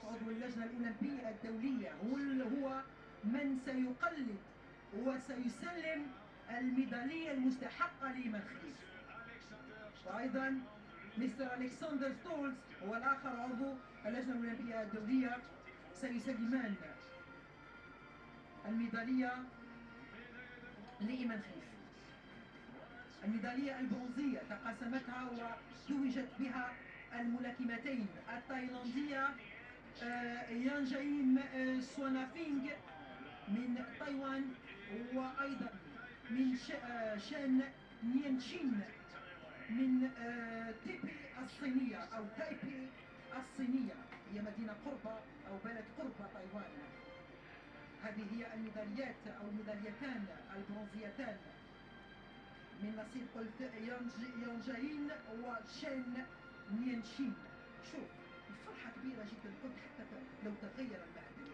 عضو اللجنة الأولمبية الدولية هو من سيقلد وسيسلم الميدالية المستحقة لإيمان خليف. وأيضا مستر ألكسندر ستولز هو الآخر عضو اللجنة الأولمبية الدولية سيسلمان الميدالية لإيمان خليف. الميدالية البرونزية تقاسمتها وتوجت بها الملاكمتين التايلاندية يانجايم سوانافينغ من تايوان، وأيضا من شان نيانشين من تيبي الصينية أو تايبي الصينية، هي مدينة قرب أو بلد قرب تايوان. هذه هي الميداليات أو الميداليتان البرونزيتان من نصيب قلت يانجاين وشان نيانشين. شوف الفرحة كبيرة جدا، قلت حتى لو تغير المعدن.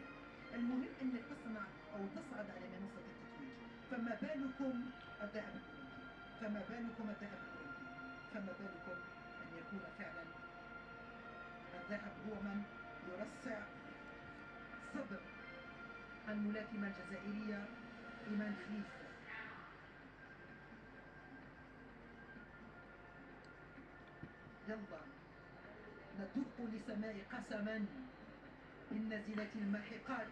المهم أنك تصنع أو تصعد على منصة التتويج. فما بالكم الذهب الأولمبي، فما بالكم الذهب الأولمبي، فما بالكم أن يكون فعلا الذهب هو من يرصع صدر الملاكمة الجزائرية إيمان خليف. يلا ندق لسماء قسما بالنازلة الماحقات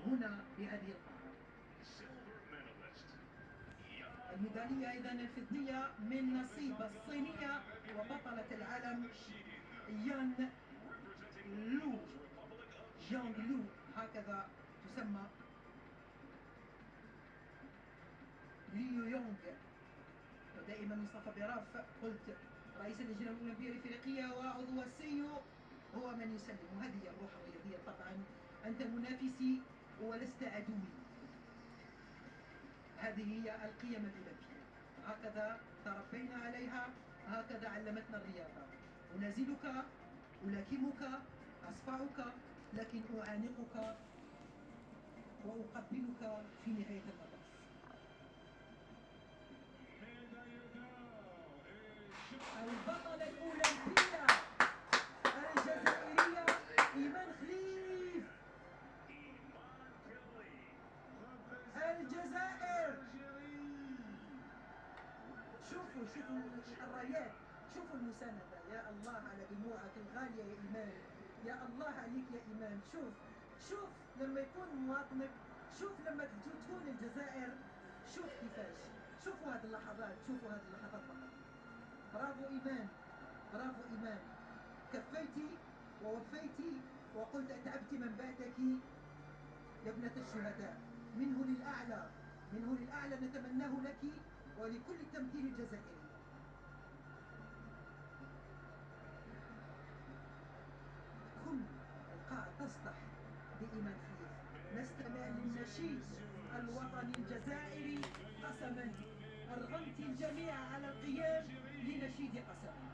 هنا بهذه القاعة. الميدالية أيضا الفضية من نصيب الصينية وبطلة العالم يان لو هكذا تسمى، ليو يونغ. ودائما مصطفى براف قلت رئيس اللجنة الأولمبية الإفريقية وعضو السيو هو من يسلم. وهذه هي الروح الرياضية طبعا، أنت منافسي ولست عدوي. هذه هي القيم الأولمبية، هكذا تربينا عليها، هكذا علمتنا الرياضة. أنازلك، ألاكمك، أصفعك، لكن أعانقك وأقبلك في نهاية المطاف. البطلة الأولمبية الجزائرية إيمان خليف. الجزائر، شوفوا الرايات، شوفوا المساندة. يا الله على دموعك الغالية يا إيمان، يا الله عليك يا إيمان. شوف لما يكون مواطنك، شوف لما تكون الجزائر، شوف كيفاش. شوفوا هذه اللحظات، شوفوا هذه اللحظات فقط. برافو إيمان، برافو إيمان، كفيتي ووفيتي وقلت أتعبت من بعدك يا ابنة الشهداء. منه للأعلى، منه للأعلى نتمناه لك ولكل التمثيل الجزائري. كل القاعة تصدح بإيمان خليف. نستمع للنشيد الوطني الجزائري قسما. أرغمت الجميع على القيام لنشيد قسما.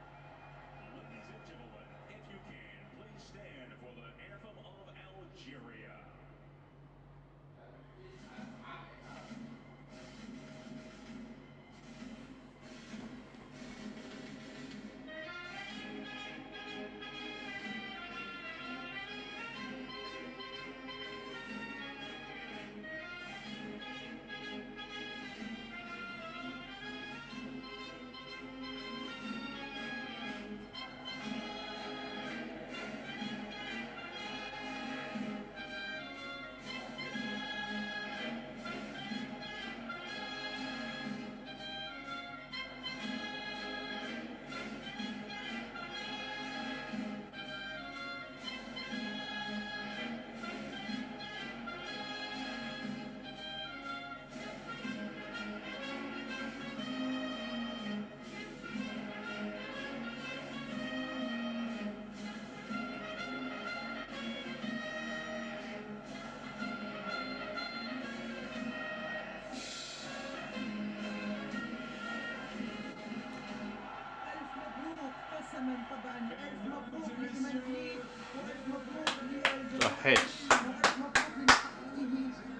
طبعا ألف مبروك لإيمان خليف، وألف مبروك للجزائر، وألف مبروك لمحققه،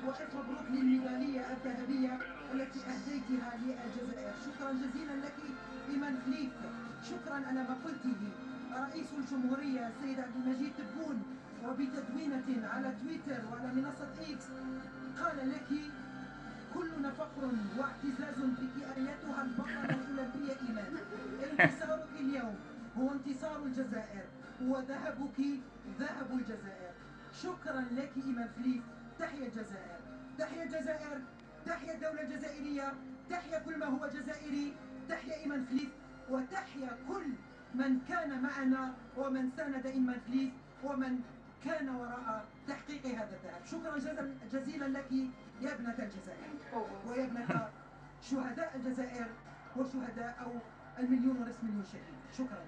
وألف مبروك للميدالية الذهبية التي أهديتها للجزائر. شكرا جزيلا لك إيمان خليف، شكرا على ما قلته. رئيس الجمهورية السيد عبد المجيد تبون وبتدوينة على تويتر وعلى منصة إكس قال لك: كلنا فخر واعتزاز بك أيتها البطلة الأولمبية إيمان. انتصارك اليوم هو انتصار الجزائر وذهبك ذهب الجزائر. شكرا لك إيمان خليف. تحيا الجزائر، تحيا الجزائر، تحيا الدولة الجزائرية، تحيا كل ما هو جزائري، تحيا إيمان خليف، وتحيا كل من كان معنا ومن ساند إيمان خليف ومن كان وراء تحقيق هذا الذهب. شكرا جزيلا لك يا ابنة الجزائر ويا ابنة شهداء الجزائر وشهداء أو 1.5 مليون شهيد. شكرا.